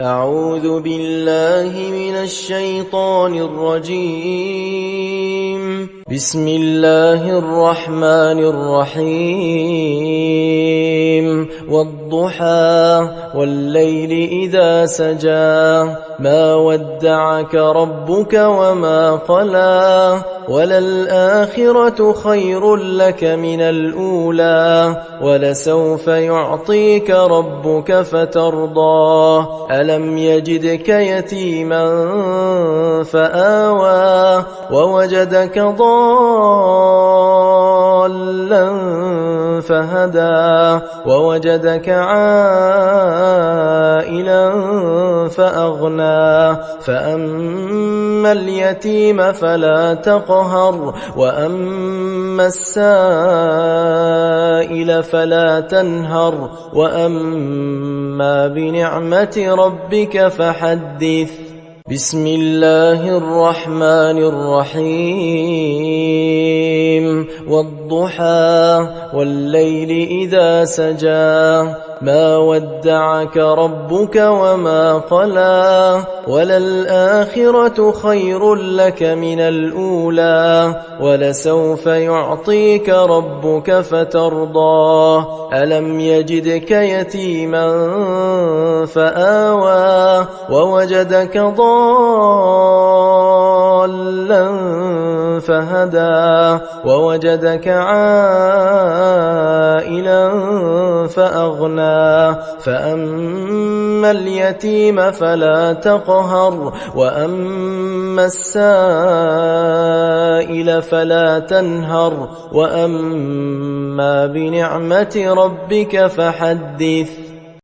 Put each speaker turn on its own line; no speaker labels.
أعوذ بالله من الشيطان الرجيم. بسم الله الرحمن الرحيم. والضحى والليل إذا سجى ما ودعك ربك وما قلى وللآخرة خير لك من الأولى ولسوف يعطيك ربك فترضى ألم يجدك يتيما فآوى ووجدك ضالا فهدى ووجدك عائلا فأغنى فأما اليتيم فلا تقهر وأما السائل فلا تنهر وأما بنعمة ربك فحدث. بسم الله الرحمن الرحيم. والضحى والليل إذا سجى ما ودعك ربك وما قلى وللآخرة خير لك من الأولى ولسوف يعطيك ربك فترضى ألم يجدك يتيما فآوى ووجدك ضالا فهدى ووجدك عائلا فأغنى فأما اليتيم فلا تقهر وأما السائل فلا تنهر وأما بنعمة ربك فحدث.